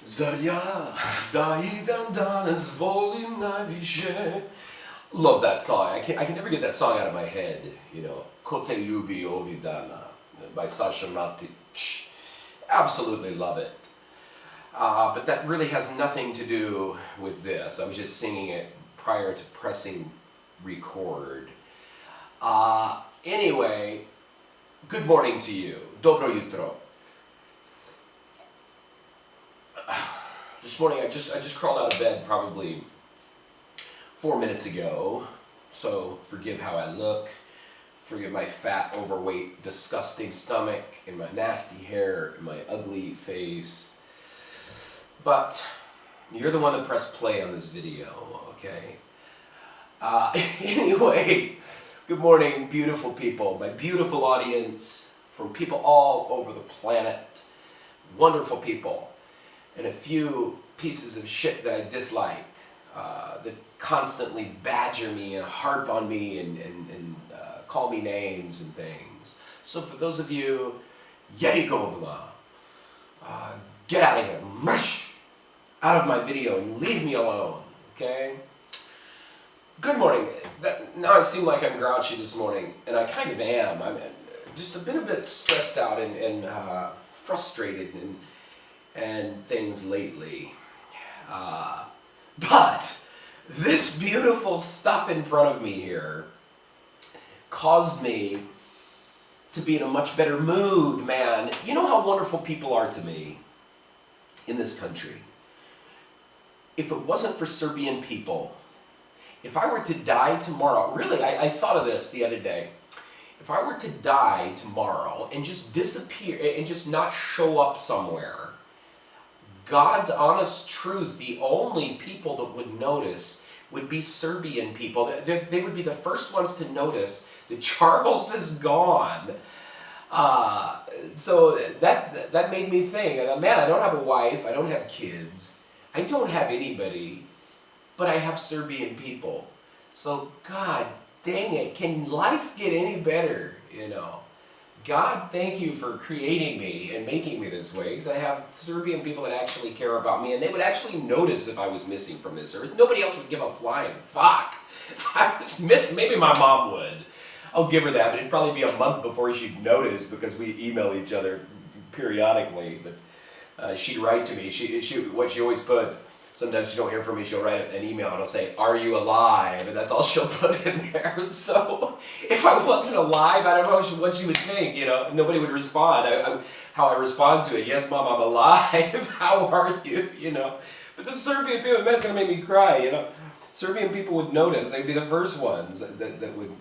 Zar ja da idem danas volim najviše. Love that song. I can never get that song out of my head. You know, Ko te ljubi ovih dana by Sasha Matic. Absolutely love it. But that really has nothing to do with this. I was just singing it prior to pressing record. Anyway, good morning to you. Dobro jutro. This morning I just crawled out of bed probably 4 minutes ago. So forgive how I look. Forgive my fat, overweight, disgusting stomach and my nasty hair and my ugly face. But you're the one that pressed play on this video, okay? Anyway, good morning, beautiful people, my beautiful audience from people all over the planet, wonderful people, and a few pieces of shit that I dislike, that constantly badger me and harp on me and call me names and things. So for those of you, Yegovla, get out of here, mush, out of my video and leave me alone, okay? Good morning. Now I seem like I'm grouchy this morning, and I kind of am. I'm just been a bit stressed out and frustrated and things lately. But this beautiful stuff in front of me here caused me to be in a much better mood, man. You know how wonderful people are to me in this country. If it wasn't for Serbian people, if I were to die tomorrow, really, I thought of this the other day. If I were to die tomorrow and just disappear and just not show up somewhere, God's honest truth, the only people that would notice would be Serbian people. They would be the first ones to notice that Charles is gone. So that made me think, man, I don't have a wife, I don't have kids, I don't have anybody, but I have Serbian people. So God dang it, can life get any better, you know? God, thank you for creating me and making me this way, because I have Serbian people that actually care about me, and they would actually notice if I was missing from this earth. Nobody else would give a flying fuck. If I was missing, maybe my mom would. I'll give her that, but it'd probably be a month before she'd notice, because we email each other periodically. But she'd write to me. What she always puts, sometimes she don't hear from me, she'll write an email and I'll say, "Are you alive?" And that's all she'll put in there. So if I wasn't alive, I don't know what she would think, you know. Nobody would respond. How I respond to it, "Yes, Mom, I'm alive. How are you?" You know. But the Serbian people, man, it's going to make me cry, you know. Serbian people would notice. They'd be the first ones that would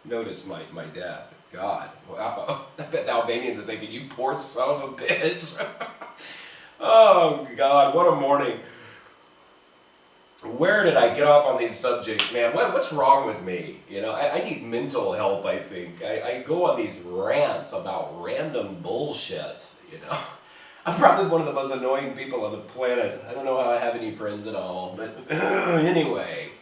notice my death. God. Wow. I bet the Albanians are thinking, "You poor son of a bitch." Oh, God, what a morning. Where did I get off on these subjects, man? What's wrong with me? You know, I need mental help, I think. I go on these rants about random bullshit, you know. I'm probably one of the most annoying people on the planet. I don't know how I have any friends at all, but anyway,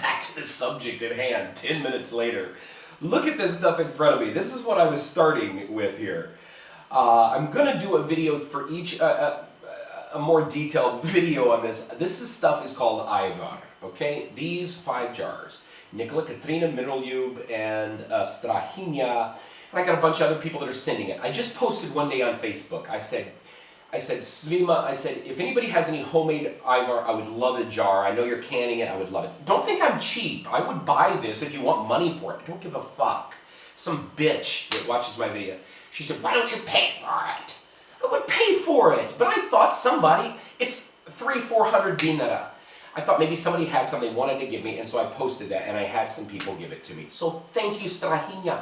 back to the subject at hand, 10 minutes later. Look at this stuff in front of me. This is what I was starting with here. I'm going to do a video for each, a more detailed video on this. Stuff is called Ajvar, okay? These 5 jars. Nikola, Katrina, Miroljub, and Strahinja. And I got a bunch of other people that are sending it. I just posted one day on Facebook. I said, Svima, if anybody has any homemade Ajvar, I would love a jar. I know you're canning it, I would love it. Don't think I'm cheap. I would buy this if you want money for it. I don't give a fuck. Some bitch that watches my video, she said, "Why don't you pay for it?" I would pay for it, but I thought it's 300-400 dinara. I thought maybe somebody had something they wanted to give me, and so I posted that, and I had some people give it to me. So thank you, Strahinja.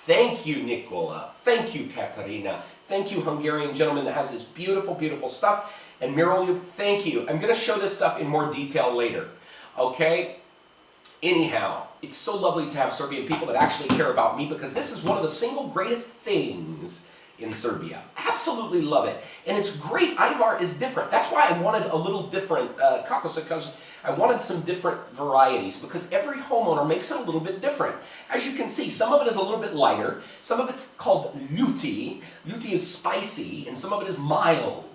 Thank you, Nikola. Thank you, Katarina. Thank you, Hungarian gentleman that has this beautiful, beautiful stuff. And Miroljub, thank you. I'm going to show this stuff in more detail later. Okay? Anyhow, it's so lovely to have Serbian people that actually care about me, because this is one of the single greatest things in Serbia. Absolutely love it. And it's great. Ajvar is different. That's why I wanted a little different, because I wanted some different varieties, because every homeowner makes it a little bit different. As you can see, some of it is a little bit lighter. Some of it's called ljuti. Ljuti is spicy, and some of it is mild.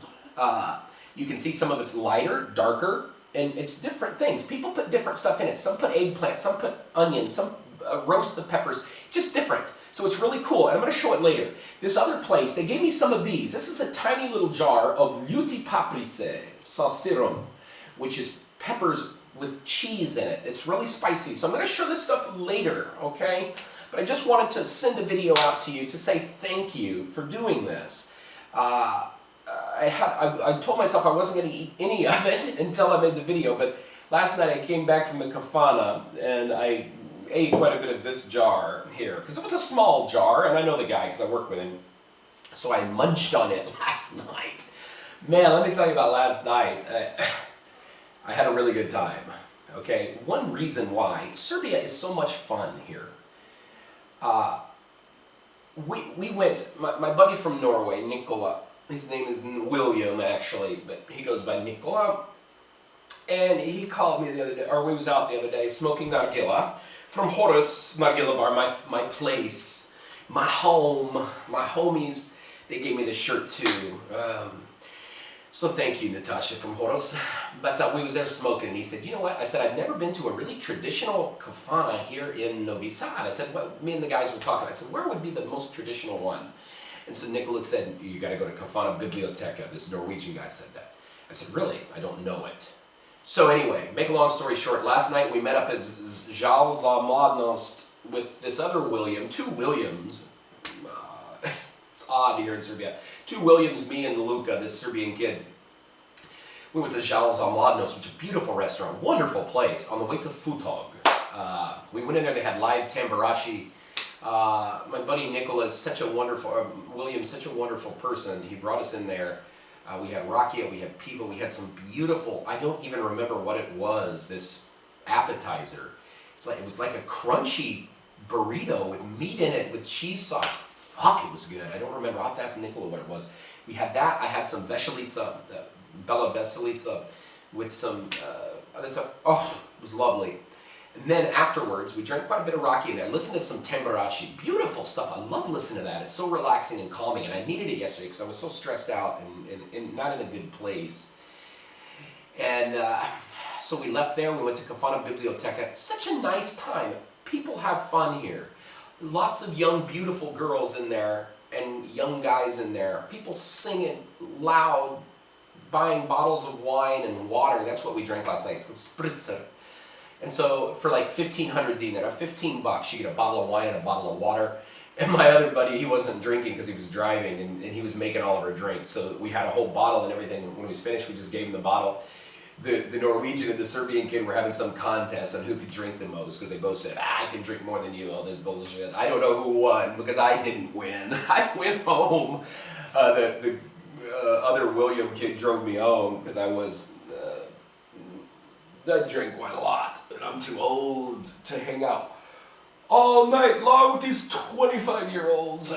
You can see some of it's lighter, darker, and it's different things. People put different stuff in it. Some put eggplant, some put onions, some roast the peppers, just different. So it's really cool, and I'm going to show it later. This other place, they gave me some of these. This is a tiny little jar of ljuti paprice salsirom, which is peppers with cheese in it. It's really spicy. So I'm going to show this stuff later, okay? But I just wanted to send a video out to you to say thank you for doing this. I told myself I wasn't going to eat any of it until I made the video, but last night I came back from the kafana and I ate quite a bit of this jar here, because it was a small jar, and I know the guy because I work with him, so I munched on it last night. Man, let me tell you about last night. I had a really good time, okay? One reason why, Serbia is so much fun here. We went, my buddy from Norway, Nikola, his name is William actually, but he goes by Nikola, and he called me the other day, or we was out the other day smoking nargila from Horus Nargila Bar, my place, my home, my homies. They gave me this shirt too. So thank you, Natasha from Horus. But we was there smoking, and he said, you know what? I said, I've never been to a really traditional kafana here in Novi Sad. I said, well, me and the guys were talking. I said, where would be the most traditional one? And so Nicholas said, you got to go to Kafana Biblioteka. This Norwegian guy said that. I said, really? I don't know it. So anyway, make a long story short, last night we met up as Žal za mladnost with this other William, two Williams. It's odd here in Serbia. Two Williams, me and Luka, this Serbian kid. We went to Žal za mladnost, which is a beautiful restaurant, wonderful place, on the way to Futog. We went in there, they had live tamburashi. My buddy Nicholas, such a wonderful, William's such a wonderful person. He brought us in there. We had rakia, we had piva, we had some beautiful, I don't even remember what it was, this appetizer. It was like a crunchy burrito with meat in it, with cheese sauce. Fuck, it was good. I don't remember. I'll have to ask Nikola what it was. We had that. I had some veselica, bella veselica, with some other stuff. Oh, it was lovely. And then afterwards, we drank quite a bit of rakia in there. Listened to some tamburashi. Beautiful stuff. I love listening to that. It's so relaxing and calming. And I needed it yesterday because I was so stressed out and not in a good place. And so we left there. We went to Kafana Biblioteka. Such a nice time. People have fun here. Lots of young, beautiful girls in there and young guys in there. People singing loud, buying bottles of wine and water. That's what we drank last night. It's called spritzer. And so for like 1,500 dinar, $15, you get a bottle of wine and a bottle of water. And my other buddy, he wasn't drinking because he was driving, and he was making all of our drinks. So we had a whole bottle and everything. When he was finished, we just gave him the bottle. The Norwegian and the Serbian kid were having some contest on who could drink the most, because they both said, I can drink more than you, all this bullshit. I don't know who won, because I didn't win. I went home. The other William kid drove me home, because I drink quite a lot, and I'm too old to hang out all night long with these 25-year-olds.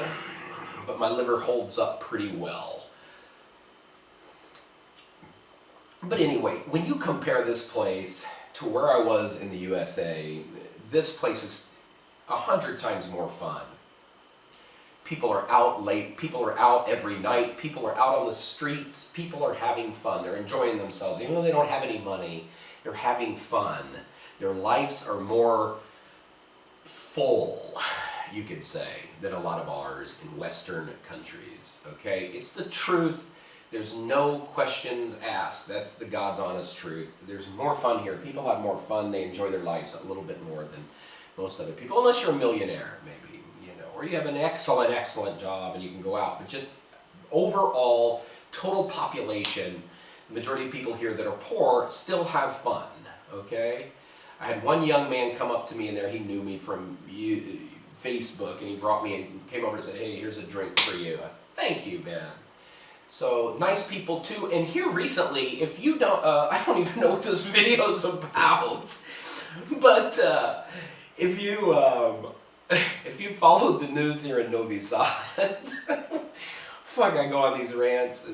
But my liver holds up pretty well. But anyway, when you compare this place to where I was in the USA, this place is 100 times more fun. People are out late, people are out every night, people are out on the streets, people are having fun, they're enjoying themselves. Even though they don't have any money, they're having fun. Their lives are more full, you could say, than a lot of ours in Western countries, okay? It's the truth. There's no questions asked. That's the God's honest truth. There's more fun here. People have more fun. They enjoy their lives a little bit more than most other people, unless you're a millionaire, maybe, or you have an excellent job and you can go out. But just overall, total population, the majority of people here that are poor still have fun, okay? I had one young man come up to me in there. He knew me from Facebook, and he brought me and came over and said, hey, here's a drink for you. I said, thank you, man. So, nice people too. And here recently, if you don't, I don't even know what this video's about, but if you followed the news here in Novi Sad, fuck, I go on these rants.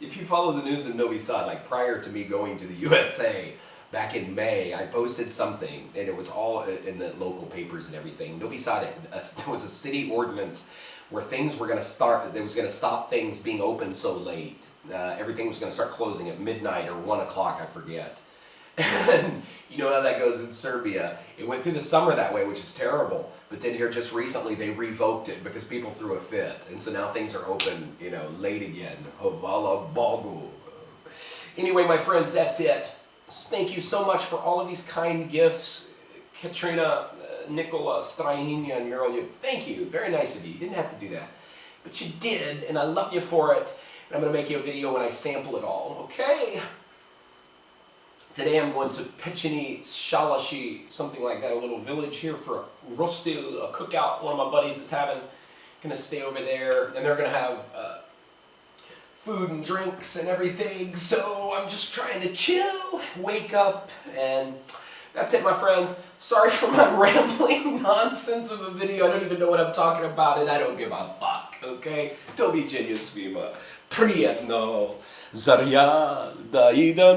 If you follow the news in Novi Sad, like prior to me going to the USA, back in May, I posted something, and it was all in the local papers and everything. Novi Sad, there was a city ordinance where things were going to start, they was going to stop things being open so late. Everything was going to start closing at midnight or 1 o'clock, I forget. And you know how that goes in Serbia. It went through the summer that way, which is terrible. But then here just recently they revoked it because people threw a fit. And so now things are open, you know, late again. Hvala Bogu. Anyway, my friends, that's it. Thank you so much for all of these kind gifts. Katrina, Nicola, Strahinja, and Meryl, thank you. Very nice of you. You didn't have to do that. But you did, and I love you for it. And I'm going to make you a video when I sample it all, okay? Today I'm going to Pechini Shalashi, something like that, a little village here for a rostil, a cookout one of my buddies is having. Going to stay over there, and they're going to have food and drinks and everything. So I'm just trying to chill, wake up, and that's it, my friends. Sorry for my rambling nonsense of a video. I don't even know what I'm talking about, and I don't give a fuck, okay? Do widzenia svima. Prijetno. Zarya da idem.